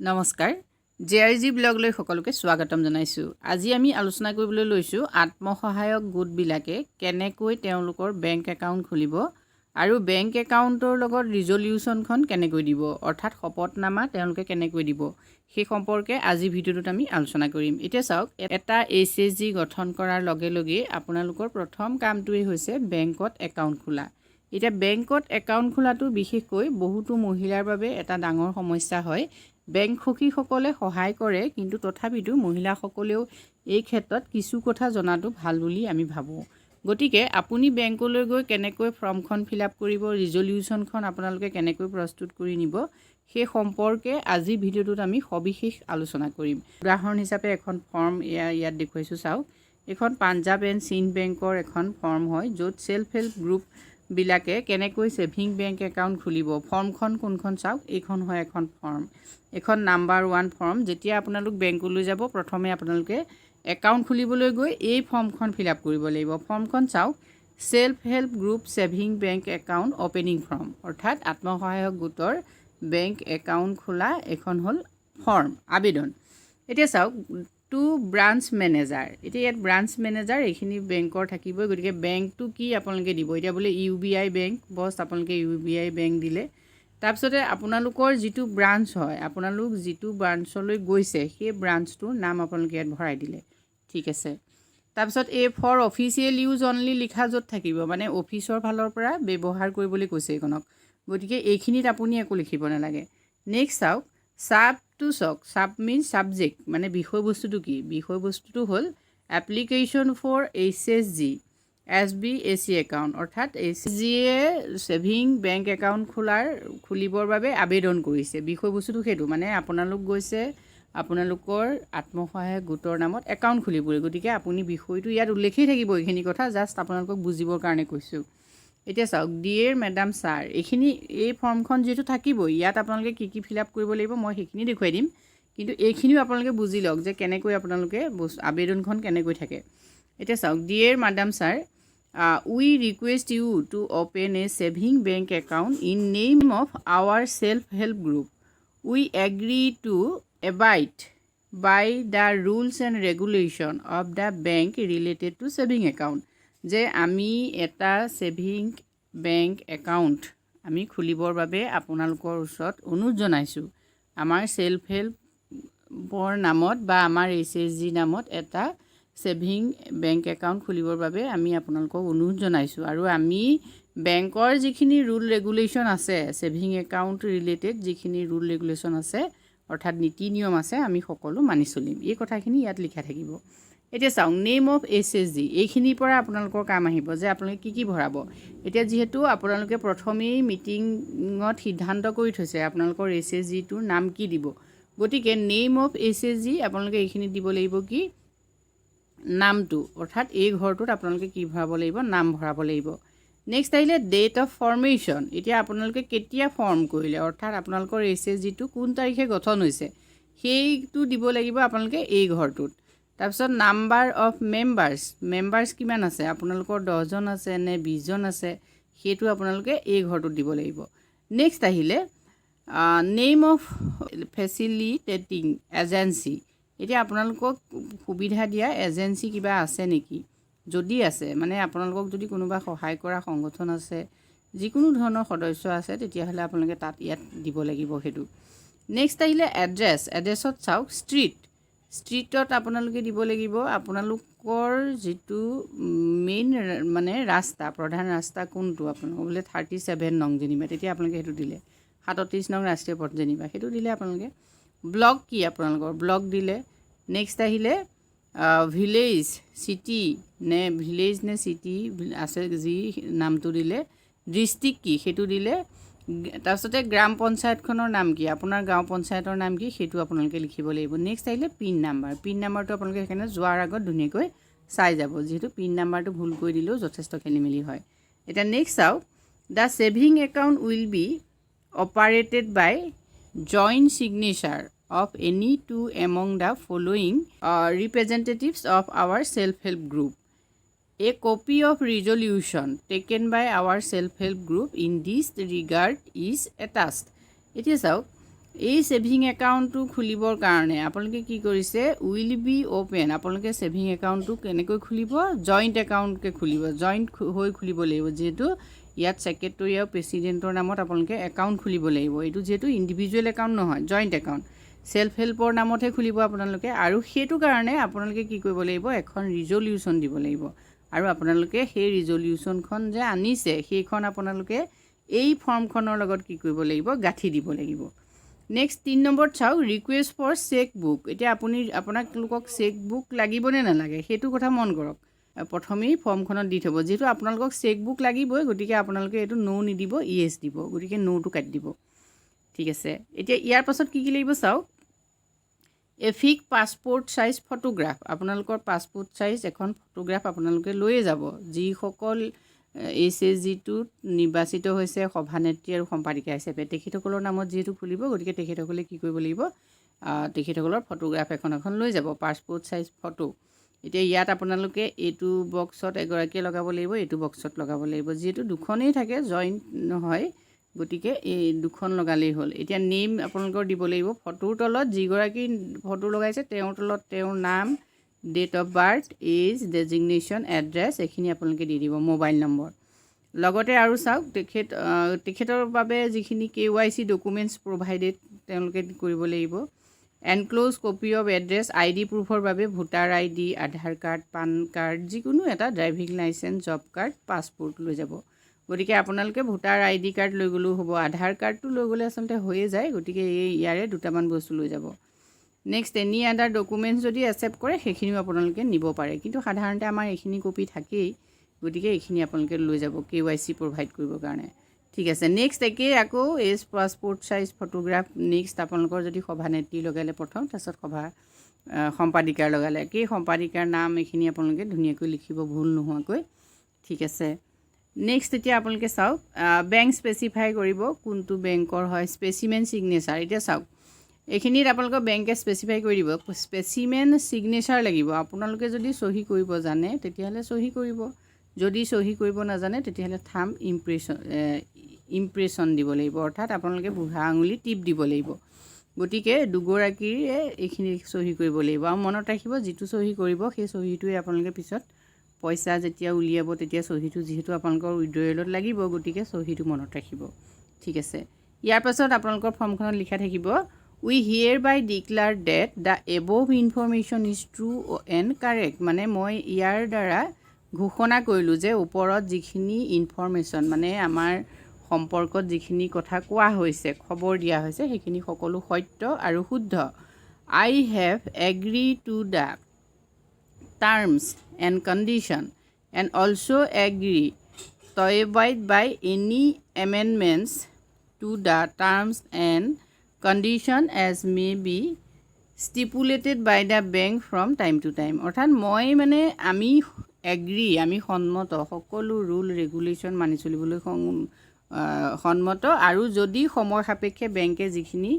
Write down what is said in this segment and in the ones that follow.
নমস্কাৰ JRG ব্লগলৈ সকলোকে স্বাগতম জনাইছো। আজি আমি আলোচনা কৰিবলৈ লৈছো আত্মসহায়ক গোটবিলাকে কেনেকৈ তেওঁলোকৰ বেংক একাউণ্ট খুলিব আৰু বেংক একাউণ্টৰ লগত ৰিজলিউচনখন কেনেকৈ দিব, অৰ্থাৎ শপতনামা তেওঁলোকে কেনেকৈ দিব, সেই সম্পৰ্কে আজি ভিডিঅ'টোত আমি আলোচনা কৰিম। এতিয়া চাওক, এটা SHG গঠন কৰাৰ লগে লগে আপোনালোকৰ প্ৰথম কামটোৱেই হৈছে বেংকত একাউণ্ট খোলা। এতিয়া বেংকত একাউণ্ট খোলাটো বিশেষকৈ বহুতো মহিলাৰ বাবে এটা ডাঙৰ সমস্যা হয়। বেংক সখীসকলে সহায় কৰে, কিন্তু তথাপিতো মহিলাসকলেও এই ক্ষেত্ৰত কিছু কথা জনাটো ভাল বুলি আমি ভাবোঁ। গতিকে আপুনি বেংকলৈ গৈ কেনেকৈ ফৰ্মখন ফিলআপ কৰিব, ৰিজলিউচনখন আপোনালোকে কেনেকৈ প্ৰস্তুত কৰি নিব, সেই সম্পৰ্কে আজি ভিডিঅ'টোত আমি সবিশেষ আলোচনা কৰিম। উদাহৰণ হিচাপে এখন ফৰ্ম ইয়াত দেখুৱাইছোঁ, চাওক। এখন পাঞ্জাৱ এণ্ড সিন্ধ বেংকৰ এখন ফৰ্ম হয়, য'ত সেল্ফ হেল্প গ্ৰুপ বিলাকে কেনেকৈ সেভিং বেংক একাউণ্ট খুলিব। ফৰ্মখন কোনখন চাওক, এইখন হয় এখন ফৰ্ম, এখন নাম্বাৰ 1 ফৰ্ম। যেতিয়া আপোনালোক বেংকলৈ যাব, প্ৰথমে আপোনালোকে একাউণ্ট খুলিবলৈ গৈ এই ফৰ্মখন ফিলআপ কৰিব লাগিব। ফৰ্মখন চাওক, self help group saving bank account opening form, অৰ্থাৎ আত্মসহায়ক গোটৰ বেংক একাউণ্ট খোলা এখন হ'ল ফৰ্ম, আবেদন। এতিয়া চাওক, টু ব্ৰাঞ্চ মেনেজাৰ। এতিয়া ইয়াত ব্ৰাঞ্চ মেনেজাৰ এইখিনি বেংকৰ থাকিবই, গতিকে বেংকটো কি আপোনালোকে দিব। এতিয়া বোলে UBI বেংক, বছ আপোনালোকে UBI বেংক দিলে। তাৰপিছতে আপোনালোকৰ যিটো ব্ৰাঞ্চ হয়, আপোনালোক যিটো ব্ৰাঞ্চলৈ গৈছে সেই ব্ৰাঞ্চটোৰ নাম আপোনালোকে ইয়াত ভৰাই দিলে, ঠিক আছে। তাৰপিছত এই ফৰ অফিচিয়েল ইউজ অনলি লিখা য'ত থাকিব, মানে অফিচৰ ফালৰ পৰা ব্যৱহাৰ কৰিবলৈ কৈছে এইখনক, গতিকে এইখিনিত আপুনি একো লিখিব নালাগে। নেক্সট চাওক, চাবটো চাওক, চাব মিনছ ছাবজেক্ট, মানে বিষয়বস্তুটো কি। বিষয়বস্তুটো হ'ল application for SHG SBAC account, অৰ্থাৎ SHGয়ে ছেভিং বেংক একাউণ্ট খুলিবৰ বাবে আবেদন কৰিছে। বিষয়বস্তুটো সেইটো, মানে আপোনালোক গৈছে আপোনালোকৰ আত্মসহায়ক গোটৰ নামত একাউণ্ট খুলিবলৈ, গতিকে আপুনি বিষয়টো ইয়াত উল্লেখেই থাকিব। এইখিনি কথা জাষ্ট আপোনালোকক বুজিবৰ কাৰণে কৈছোঁ। এতিয়া চাওক, ডিয়েৰ মেডাম ছাৰ, এই ফৰ্মখন যিহেতু থাকিবই, ইয়াত আপোনালোকে কি কি ফিলআপ কৰিব লাগিব মই সেইখিনি দেখুৱাই দিম, কিন্তু এইখিনিও আপোনালোকে বুজি লওক যে কেনেকৈ আপোনালোকে আবেদনখন কেনেকৈ থাকে। এতিয়া চাওক, dear madam sir, we request you to open a saving bank account in name of our self-help group. We agree to abide by the rules and regulation of the bank related to saving account. যে আমি এটা saving bank account আমি খুলিবৰ বাবে আপোনালোকৰ ওচৰত অনুৰোধ জনাইছোঁ। আমাৰ সেল্ফ হেল্পৰ নামত বা আমাৰ SHG নামত এটা ছেভিং বেংক একাউণ্ট খুলিবৰ বাবে আমি আপোনালোকক অনুৰোধ জনাইছোঁ, আৰু আমি বেংকৰ যিখিনি ৰুল ৰেগুলেশ্যন আছে, ছেভিং একাউণ্ট ৰিলেটেড যিখিনি ৰুল ৰেগুলেশ্যন আছে, অৰ্থাৎ নীতি নিয়ম আছে, আমি সকলো মানি চলিম। এই কথাখিনি ইয়াত লিখা থাকিব। এতিয়া চাওক, নেম অফ SHG, এইখিনিৰ পৰা আপোনালোকৰ কাম আহিব যে আপোনালোকে কি কি ভৰাব। এতিয়া যিহেতু আপোনালোকে প্ৰথমেই মিটিঙত সিদ্ধান্ত কৰি থৈছে আপোনালোকৰ SHGটোৰ নাম কি দিব, গতিকে নেম অফ SHG আপোনালোকে এইখিনিত দিব লাগিব কি, নামটো, অৰ্থাৎ এই ঘৰটোত আপোনালোকে কি ভৰাব লাগিব, নাম ভৰাব লাগিব। নেক্সট আহিলে ডেট অফ ফৰ্মেশ্যন। এতিয়া আপোনালোকে কেতিয়া ফৰ্ম কৰিলে, অৰ্থাৎ আপোনালোকৰ SHGটো কোন তাৰিখে গঠন হৈছে সেইটো দিব লাগিব আপোনালোকে এই ঘৰটোত। তাৰপিছত নাম্বাৰ অফ মেম্বাৰ্ছ কিমান আছে, আপোনালোকৰ 10জন আছে নে 20জন আছে, সেইটো আপোনালোকে এই ঘৰটোত দিব লাগিব। নেক্সট আহিলে নেম অফ ফেচিলিটেটিং এজেঞ্চি। এতিয়া আপোনালোকক সুবিধা দিয়া এজেঞ্চি কিবা আছে নেকি, যদি আছে, মানে আপোনালোকক যদি কোনোবা সহায় কৰা সংগঠন আছে, যিকোনো ধৰণৰ সদস্য আছে, তেতিয়াহ'লে আপোনালোকে ইয়াত দিব লাগিব সেইটো। নেক্সট আহিলে এড্ৰেছত চাওক, ষ্ট্ৰীটত আপোনালোকে দিব লাগিব আপোনালোকৰ যিটো মেইন মানে ৰাস্তা, প্ৰধান ৰাস্তা কোনটো, আপোনালোকৰ বোলে 37 নং যেনিবা, তেতিয়া আপোনালোকে সেইটো দিলে। 37 নং ৰাষ্ট্ৰীয় পথ যেনিবা, সেইটো দিলে আপোনালোকে। ব্লক কি, আপোনালোকৰ ব্লক দিলে। নেক্সট আহিলে ভিলেজ নে চিটি আছে, যি নামটো দিলে। ডিষ্ট্ৰিক্ট কি, সেইটো দিলে। তাৰপিছতে গ্ৰাম পঞ্চায়তখনৰ নাম কি, আপোনাৰ গাঁও পঞ্চায়তৰ নাম কি, সেইটো আপোনালোকে লিখিব লাগিব। নেক্সট আহিলে পিন নাম্বাৰটো আপোনালোকে সেইকাৰণে যোৱাৰ আগত ধুনীয়াকৈ চাই যাব, যিহেতু পিন নাম্বাৰটো ভুল কৰি দিলেও যথেষ্ট খেলিমেলি হয়। এতিয়া নেক্সট চাওক, the saving account will be operated by joint signature of any two among the following representatives of our self-help group. A copy of resolution taken by our self-help group in this regard is attached. এতিয়া চাওক, এই saving একাউণ্টটো খুলিবৰ কাৰণে আপোনালোকে কি কৰিছে will be open আপোনালোকে ছেভিং একাউণ্টটো কেনেকৈ খুলিব জইণ্ট একাউণ্টকৈ খুলিব জইণ্ট হৈ খুলিব লাগিব যিহেতু ইয়াত ছেক্ৰেটৰী আৰু প্ৰেচিডেণ্টৰ নামত আপোনালোকে একাউণ্ট খুলিব লাগিব এইটো যিহেতু ইণ্ডিভিজুৱেল একাউণ্ট নহয় জইণ্ট একাউণ্ট সেল্ফ হেল্পৰ নামতহে খুলিব আপোনালোকে আৰু সেইটো কাৰণে আপোনালোকে কি কৰিব লাগিব এখন ৰিজলিউশ্যন দিব লাগিব আৰু আপোনালোকে সেই ৰিজলিউশ্যনখন যে আনিছে সেইখন আপোনালোকে এই ফৰ্মখনৰ লগত কি কৰিব লাগিব গাঁঠি দিব লাগিব নেক্সট 3 নম্বৰত চাওক ৰিকুৱেষ্ট ফৰ চেক বুক এতিয়া আপোনালোকক চেক বুক লাগিবনে নালাগে সেইটো কথা মন কৰক প্ৰথমেই ফৰ্মখনত দি থ'ব যিহেতু আপোনালোকক চেক বুক লাগিবই গতিকে আপোনালোকে এইটো নো নিদিব ইয়েছ দিব গতিকে নোটো কাটি দিব ঠিক আছে এতিয়া ইয়াৰ পাছত কি লাগিব চাওক এফিক পাছপোৰ্ট সাইজ ফটোগ্ৰাফ আপোনালোকৰ পাছপোৰ্ট সাইজ এখন ফটোগ্ৰাফ আপোনালোকে লৈয়ে যাব যিসকল SHG-টোত নিৰ্বাচিত হৈছে সভানেত্ৰী আৰু সম্পাদিকা হিচাপে তেখেতসকলৰ নামত যিহেতু খুলিব গতিকে তেখেতসকলে কি কৰিব লাগিব তেখেতসকলৰ ফটোগ্ৰাফ এখন লৈ যাব পাছপোৰ্ট সাইজ ফটো এতিয়া ইয়াত আপোনালোকে এইটো বক্সত এগৰাকীয়ে লগাব লাগিব এইটো বক্সত লগাব লাগিব যিহেতু দুখনেই থাকে জইণ্ট নহয় গতিকে এই দুখন লগালেই হ'ল এতিয়া নেম আপোনালোকৰ দিব লাগিব ফটোৰ তলত যিগৰাকী ফটো লগাইছে তেওঁৰ তলত তেওঁৰ নাম date of birth age designation address এইখিনি আপোনালোকে দি দিব মোবাইল নম্বৰ লগতে আৰু চাওক তেখেতৰ বাবে যিখিনি KYC ডকুমেণ্টছ প্ৰভাইডেড তেওঁলোকে কৰিব লাগিব enclose copy of address ID প্ৰুফৰ বাবে voter ID Aadhaar card PAN card যিকোনো এটা driving licence job card passport লৈ যাব গতিকে আপোনালোকে ভোটাৰ ID কাৰ্ড লৈ গ'লেও হ'ব আধাৰ কাৰ্ডটো লৈ গ'লে আচলতে হৈয়ে যায় গতিকে ইয়াৰে দুটামান বস্তু লৈ যাব নেক্সট এনি আদাৰ ডকুমেণ্টছ যদি একচেপ্ট কৰে সেইখিনিও আপোনালোকে নিব পাৰে কিন্তু সাধাৰণতে আমাৰ এইখিনি কপি থাকেই গতিকে এইখিনি আপোনালোকে লৈ যাব KYC প্ৰভাইড কৰিবৰ কাৰণে ঠিক আছে নেক্সট একেই আকৌ age passport size photograph next আপোনালোকৰ যদি সভানেত্ৰী লগালে প্ৰথম তাৰপিছত সম্পাদিকাৰ লগালে একেই সম্পাদিকাৰ নাম এইখিনি আপোনালোকে ধুনীয়াকৈ লিখিব ভুল নোহোৱাকৈ ঠিক আছে নেক্সট এতিয়া আপোনালোকে চাওক বেংক স্পেচিফাই কৰিব কোনটো বেংকৰ হয় স্পেচিমেন ছিগনেচাৰ এতিয়া চাওক এইখিনিত আপোনালোকৰ বেংকে স্পেচিফাই কৰি দিব স্পেচিমেন ছিগনেচাৰ লাগিব আপোনালোকে যদি চহী কৰিব জানে তেতিয়াহ'লে চহী কৰিব যদি চহী কৰিব নাজানে তেতিয়াহ'লে থাম্ব ইমপ্ৰেছন দিব লাগিব অৰ্থাৎ আপোনালোকে বুঢ়া আঙুলি টিপ দিব লাগিব গতিকে দুগৰাকীৰে এইখিনি চহী কৰিব লাগিব আৰু মনত ৰাখিব যিটো চহী কৰিব সেই চহীটোৱে আপোনালোকে পিছত পইচা যেতিয়া উলিয়াব তেতিয়া চহীটো যিহেতু আপোনালোকৰ উইথড্ৰয়েলত লাগিব গতিকে চহীটো মনত ৰাখিব ঠিক আছে ইয়াৰ পাছত আপোনালোকৰ ফৰ্মখনত লিখা থাকিব we hereby declare that the above information is true and correct মানে মই ইয়াৰ দ্বাৰা ঘোষণা কৰিলোঁ যে ওপৰত যিখিনি ইনফৰমেশ্যন মানে আমাৰ সম্পৰ্কত যিখিনি কথা কোৱা হৈছে খবৰ দিয়া হৈছে সেইখিনি সকলো সত্য আৰু শুদ্ধ I have agree to the terms and condition and also' agree to abide by any amendments to the terms and condition as may be stipulated by the bank from time to time অৰ্থাৎ মই মানে আমি সন্মত সকলো rule regulation মানি চলিবলৈ সন্মত আৰু যদি সময় সাপেক্ষে বেংকে যিখিনি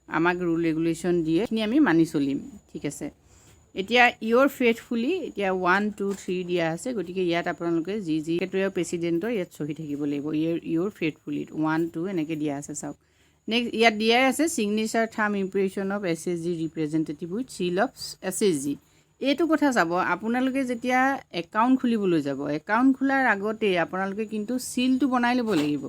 আমাক ৰুল ৰেগুলেশ্যন দিয়ে সেইখিনি আমি মানি চলিম ঠিক আছে এতিয়া ইয়ৰ ফেথফুলি এতিয়া 1 2 3 দিয়া আছে গতিকে ইয়াত আপোনালোকে যি ছেক্ৰেটাৰী প্ৰেচিডেণ্টৰ ইয়াত চহী থাকিব লাগিব ইয়ৰ ফেথফুলি 1 2 এনেকৈ দিয়া আছে চাওক নেক্সট ইয়াত দিয়াই আছে signature thumb impression of SHG representative with seal of SHG এইটো কথা চাব আপোনালোকে যেতিয়া একাউণ্ট খুলিবলৈ যাব একাউণ্ট খোলাৰ আগতে আপোনালোকে কিন্তু চিলটো বনাই ল'ব লাগিব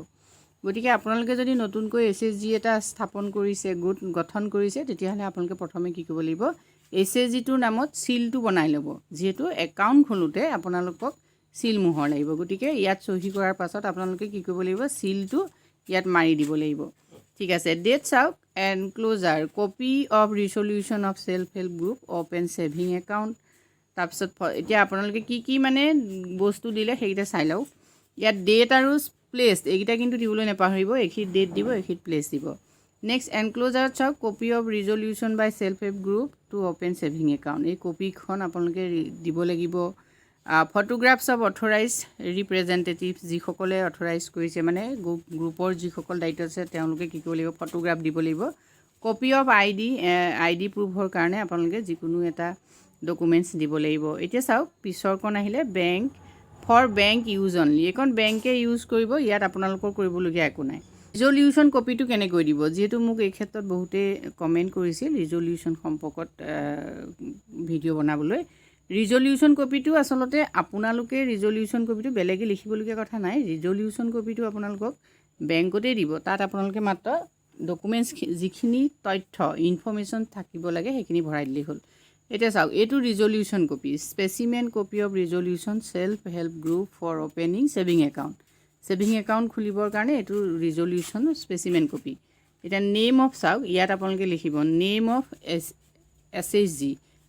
গতিকে আপোনালোকে যদি নতুনকৈ SHG এটা স্থাপন কৰিছে গোট গঠন কৰিছে তেতিয়াহ'লে আপোনালোকে প্ৰথমে কি কৰিব লাগিব SHG-টোৰ নামত চিলটো বনাই ল'ব যিহেতু একাউণ্ট খোলোতে আপোনালোকক চিল মোহৰ লাগিব গতিকে ইয়াত চহী কৰাৰ পাছত আপোনালোকে কি কৰিব লাগিব চিলটো ইয়াত মাৰি দিব লাগিব ঠিক আছে ডেট চাওক enclosure copy of resolution of self help group open saving account তাৰপিছত এতিয়া আপোনালোকে কি মানে বস্তু দিলে সেইকেইটা চাই লওক ইয়াত ডেট আৰু প্লেচ এইকেইটা কিন্তু দিবলৈ নাপাহৰিব এইখিনিত ডেট দিব এইখিনিত প্লেচ দিব নেক্সট এনক্লোজাৰত চাওক copy of resolution by self help group to open saving account এই কপিখন আপোনালোকে দিব লাগিব ফটোগ্ৰাফছ অফ অথৰাইজ ৰিপ্ৰেজেণ্টেটিভ যিসকলে অথৰাইজ কৰিছে মানে গ্ৰুপৰ যিসকল দায়িত্ব আছে তেওঁলোকে কি কৰিব লাগিব ফটোগ্ৰাফ দিব লাগিব কপি অফ ID প্ৰুফৰ কাৰণে আপোনালোকে যিকোনো এটা ডকুমেণ্টছ দিব লাগিব এতিয়া চাওক পিছৰখন আহিলে bank for bank use only এইখন বেংকে ইউজ কৰিব ইয়াত আপোনালোকৰ কৰিবলগীয়া একো নাই ৰিজলিউশ্যন কপিটো কেনেকৈ দিব, যিহেতু মোক এই ক্ষেত্ৰত বহুতে কমেণ্ট কৰিছিল ৰিজলিউশ্যন সম্পৰ্কত ভিডিঅ' বনাবলৈ। ৰিজলিউশ্যন কপিটো আচলতে আপোনালোকে ৰিজলিউশ্যন কপিটো বেলেগে লিখিবলগীয়া কথা নাই। ৰিজলিউশ্যন কপিটো আপোনালোকক বেংকতেই দিব। তাত আপোনালোকে মাত্ৰ ডকুমেণ্টছ যিখিনি তথ্য ইনফৰ্মেশ্যন থাকিব লাগে সেইখিনি ভৰাই দিলেই হ'ল। এতিয়া চাওক, এইটো resolution copy, specimen copy of resolution self help group for opening saving account. Saving account খুলিবৰ কাৰণে এইটো ৰিজলিউশ্যন স্পেচিমেন কপি। এতিয়া নেম অফ চাওক, ইয়াত আপোনালোকে লিখিব নেম অফ SHG,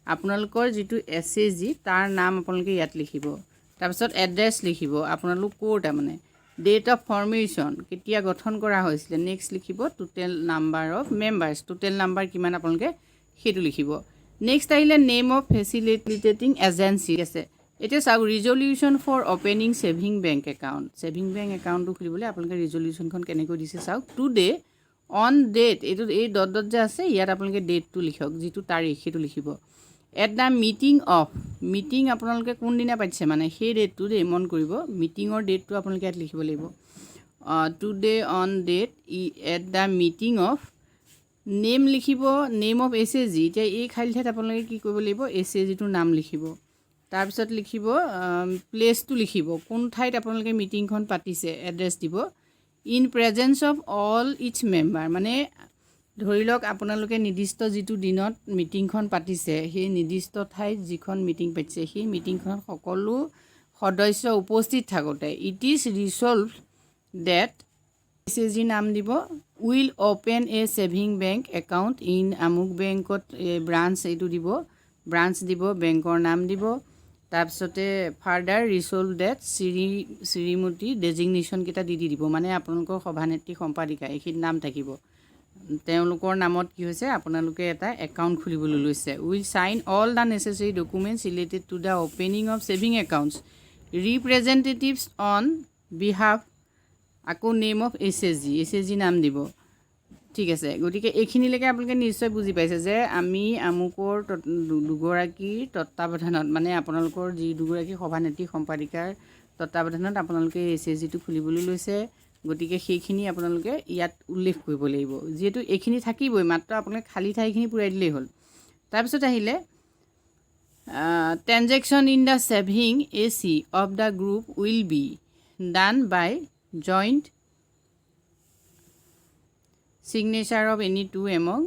আপোনালোকৰ যিটো SHG তাৰ নাম আপোনালোকে ইয়াত লিখিব। তাৰপিছত এড্ৰেছ লিখিব, আপোনালোক ক'ৰ তাৰমানে, ডেট অফ ফৰ্মেশ্যন কেতিয়া গঠন কৰা হৈছিলে, নেক্সট লিখিব total number of members, total number কিমান আপোনালোকে সেইটো লিখিব। নেক্সট আহিলে নেম অফ ফেচিলিটেটিং এজেঞ্চি আছে। এতিয়া চাওক, resolution for opening saving bank account, saving bank একাউণ্টটো খুলিবলৈ আপোনালোকে ৰিজলিউশ্যনখন কেনেকৈ দিছে চাওক। টুডে অন ডেট, এইটো এই ডট যে আছে ইয়াত আপোনালোকে ডেটটো লিখক, যিটো তাৰিখ সেইটো লিখিব। At the meeting of, meeting আপোনালোকে কোনদিনা পাতিছে মানে সেই ডেটটো দেই মন কৰিব, মিটিঙৰ ডেটটো আপোনালোকে ইয়াত লিখিব লাগিব। Today on date at the meeting of, name লিখিব নেম অফ SHG। এতিয়া এই খালী ঠাইত আপোনালোকে কি কৰিব লাগিব, SHGটোৰ নাম লিখিব। তাৰপিছত লিখিব প্লেচটো লিখিব, কোন ঠাইত আপোনালোকে মিটিংখন পাতিছে, এড্ৰেছ দিব। In presence of all its members, মানে ধৰি লওক আপোনালোকে নিৰ্দিষ্ট যিটো দিনত মিটিংখন পাতিছে সেই নিৰ্দিষ্ট ঠাইত যিখন মিটিং পাতিছে সেই মিটিংখনত সকলো সদস্য উপস্থিত থাকোঁতে ইট ইজ ৰিচল্ভ ডেট, SHG নাম দিব, will open A saving bank account in আমুক বেংকত ব্ৰাঞ্চ, এইটো দিব, ব্ৰাঞ্চ দিব, বেংকৰ নাম দিব। তাৰপিছতে ফাৰ্ডাৰ ৰিচল্ভ ডেট, শ্ৰীমতী ডেজিগনেশ্যনকেইটা দি দিব, মানে আপোনালোকৰ সভানেত্ৰী সম্পাদিকা এইখিনি নাম থাকিব, তেওঁলোকৰ নামত কি হৈছে আপোনালোকে এটা একাউণ্ট খুলিবলৈ লৈছে। Will sign all the necessary documents related to the opening of saving accounts, representatives on behalf, আকৌ নেম অফ SHG নাম দিব। ঠিক আছে, গতিকে এইখিনিলৈকে আপোনালোকে নিশ্চয় বুজি পাইছে যে আমি আমুকৰ দুগৰাকীৰ তত্বাৱধানত, মানে আপোনালোকৰ যি দুগৰাকী সভানেত্ৰী সম্পাদিকাৰ তত্বাৱধানত আপোনালোকে SHGটো খুলিবলৈ লৈছে। গতিকে সেইখিনি আপোনালোকে ইয়াত উল্লেখ কৰিব লাগিব, যিহেতু এইখিনি থাকিবই, মাত্ৰ আপোনালোকে খালী ঠাইখিনি পূৰাই দিলেই হ'ল। তাৰপিছত আহিলে transaction in the saving AC of the group will be done by joint signature of any two among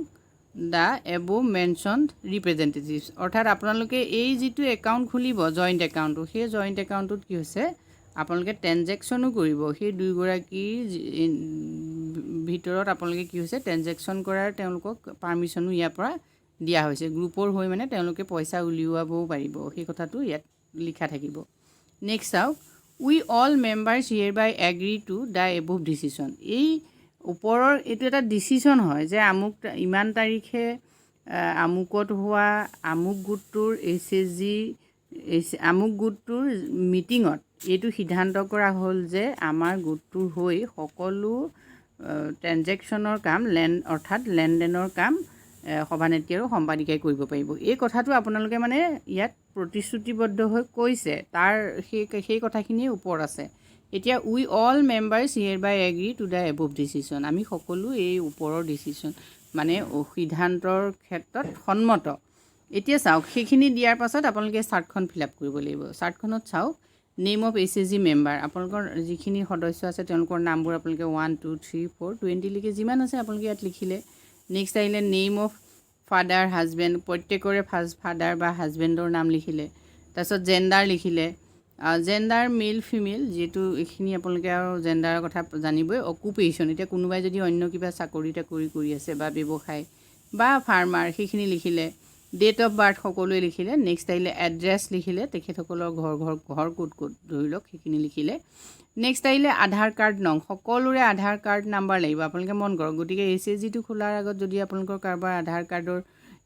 the above mentioned representatives, অৰ্থাৎ আপোনালোকে এই যিটো একাউণ্ট খুলিব জইণ্ট একাউণ্টটো, সেই জইণ্ট একাউণ্টটোত কি হৈছে আপোনালোকে ট্ৰেনজেকশ্যনো কৰিব, সেই দুয়োগৰাকীৰ ভিতৰত আপোনালোকে কি হৈছে ট্ৰেনজেকশ্যন কৰাৰ তেওঁলোকক পাৰ্মিশ্যনো ইয়াৰ পৰা দিয়া হৈছে। গ্ৰুপৰ হৈ মানে তেওঁলোকে পইচা উলিয়াবও পাৰিব, সেই কথাটো ইয়াত লিখা থাকিব। নেক্সট চাওক, we all members hereby agree to the above decision, এই ওপৰৰ এইটো এটা ডিচিশ্যন হয় যে আমুক ইমান তাৰিখে আমুকত হোৱা আমুক গোটটোৰ SHG আমুক গোটটোৰ মিটিঙত এইটো সিদ্ধান্ত কৰা হ'ল যে আমাৰ গোটটোৰ হৈ সকলো ট্ৰেনজেকশ্যনৰ কাম অৰ্থাৎ লেনদেনৰ কাম সভানেত্ৰী আৰু সম্পাদিকাই কৰিব পাৰিব। এই কথাটো আপোনালোকে মানে ইয়াত প্ৰতিশ্ৰুতিবদ্ধ হৈ কৈছে, তাৰ সেই কথাখিনিয়ে ওপৰত আছে। এতিয়া we all members hereby agree to the above decision, আমি সকলো এই ওপৰৰ ডিচিশ্যন মানে সিদ্ধান্তৰ ক্ষেত্ৰত সন্মত। এতিয়া চাওক, সেইখিনি দিয়াৰ পাছত আপোনালোকে চাৰ্টখন ফিল আপ কৰিব লাগিব। চাৰ্টখনত চাওক, নেম অফ SHG মেম্বাৰ, আপোনালোকৰ যিখিনি সদস্য আছে তেওঁলোকৰ নামবোৰ আপোনালোকে 1 2 3 4 20লৈকে যিমান আছে আপোনালোকে ইয়াত লিখিলে। নেক্সট আহিলে নেম অফ ফাদাৰ হাজবেণ্ড, প্ৰত্যেকৰে ফাদাৰ বা হাজবেণ্ডৰ নাম লিখিলে। তাৰপিছত জেণ্ডাৰ লিখিলে, জেণ্ডাৰ মেল ফিমেল, যিহেতু এইখিনি আপোনালোকে আৰু জেণ্ডাৰৰ কথা জানিবই। অকুপেশ্যন, এতিয়া কোনোবাই যদি অন্য কিবা চাকৰি তাকৰি কৰি আছে বা ব্যৱসায় বা ফাৰ্মাৰ সেইখিনি লিখিলে। ডেট অফ বাৰ্থ সকলোৱে লিখিলে। নেক্সট আহিলে এড্ৰেছ লিখিলে, তেখেতসকলৰ ঘৰ ক'ত ধৰি লওক সেইখিনি লিখিলে। নেক্সট আহিলে আধাৰ কাৰ্ড নং, সকলোৰে আধাৰ কাৰ্ড নাম্বাৰ লাগিব, আপোনালোকে মন কৰক। গতিকে SHGটো খোলাৰ আগত যদি আপোনালোকৰ কাৰোবাৰ আধাৰ কাৰ্ডৰ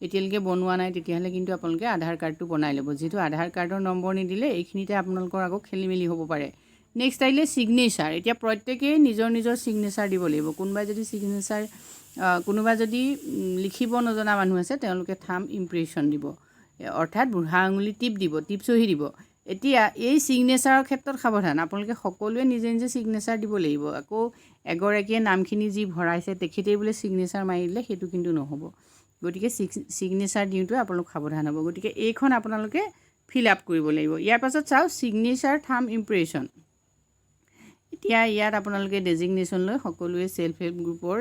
এতিয়ালৈকে বনোৱা নাই তেতিয়াহ'লে কিন্তু আপোনালোকে আধাৰ কাৰ্ডটো বনাই ল'ব, যিহেতু আধাৰ কাৰ্ডৰ নম্বৰ নিদিলে এইখিনিতে আপোনালোকৰ আকৌ খেলি মেলি হ'ব পাৰে। নেক্সট আহিলে ছিগনেচাৰ, এতিয়া প্ৰত্যেকেই নিজৰ নিজৰ ছিগনেচাৰ দিব লাগিব। কোনোবা যদি লিখিব নজনা মানুহ আছে তেওঁলোকে থাম্ব ইমপ্ৰেশ্যন দিব, অৰ্থাৎ বুঢ়া আঙুলি টিপ দিব, টিপ চহী দিব। এতিয়া এই ছিগনেচাৰৰ ক্ষেত্ৰত সাৱধান, আপোনালোকে সকলোৱে নিজে নিজে ছিগনেচাৰ দিব লাগিব। আকৌ এগৰাকীয়ে নামখিনি যি ভৰাইছে তেখেতেই বোলে ছিগনেচাৰ মাৰি দিলে সেইটো কিন্তু নহ'ব। গতিকে ছিগনেচাৰ দিওঁতে আপোনালোক সাৱধান হ'ব। গতিকে এইখন আপোনালোকে ফিল আপ কৰিব লাগিব। ইয়াৰ পাছত চাওক ছিগনেচাৰ থাম্ব ইম্প্ৰেশ্যন। এতিয়া ইয়াত আপোনালোকে ডেজিগনেশ্যন লৈ সকলোৱে ছেল্ফ হেল্প গ্ৰুপৰ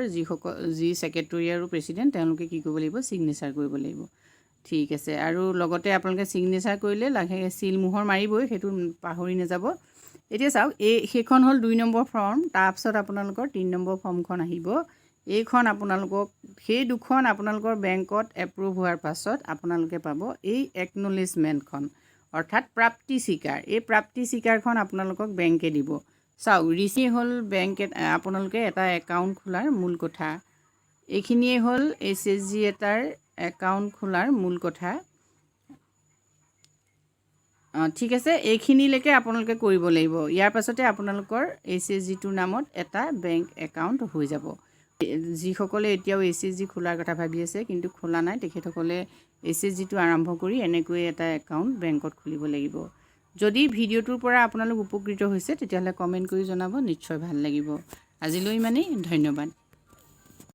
যি ছেক্ৰেটৰী আৰু প্ৰেছিডেণ্ট তেওঁলোকে কি কৰিব লাগিব, ছিগনেচাৰ কৰিব লাগিব। ঠিক আছে, আৰু লগতে আপোনালোকে ছিগনেচাৰ কৰিলে লাহে চিল মোহৰ মাৰিবই, সেইটো পাহৰি নাযাব। এতিয়া চাওক সেইখন হ'ল 2 নম্বৰ ফৰ্ম। তাৰপিছত আপোনালোকৰ 3 নম্বৰ ফৰ্মখন আহিব। এইখন আপোনালোকক সেই দুখন আপোনালোকৰ বেংকত এপ্ৰুভ হোৱাৰ পাছত আপোনালোকে পাব এই একনলেজমেণ্টখন, অৰ্থাৎ প্ৰাপ্তি স্বীকাৰ। এই প্ৰাপ্তি স্বীকাৰখন আপোনালোকক বেংকে দিব। চাওক ৰিচিভ হ'ল আপোনালোকে এটা একাউণ্ট খোলাৰ মূল কথা। এইখিনিয়ে হ'ল SHG এটাৰ একাউণ্ট খোলাৰ মূল কথা। ঠিক আছে, এইখিনিলৈকে আপোনালোকে কৰিব লাগিব। ইয়াৰ পাছতে আপোনালোকৰ SHGটোৰ নামত এটা বেংক একাউণ্ট হৈ যাব। যিসকলে এতিয়াও SHG খোলাৰ কথা ভাবি আছে কিন্তু খোলা নাই, তেখেতসকলে SHGটো আৰম্ভ কৰি এনেকৈ এটা একাউণ্ট বেংকত খুলিব লাগিব। যদি ভিডিঅ'টোৰ পৰা আপোনালোক উপকৃত হৈছে তেতিয়াহ'লে কমেণ্ট কৰি জনাব, নিশ্চয় ভাল লাগিব। আজিলৈ ইমানেই, ধন্যবাদ।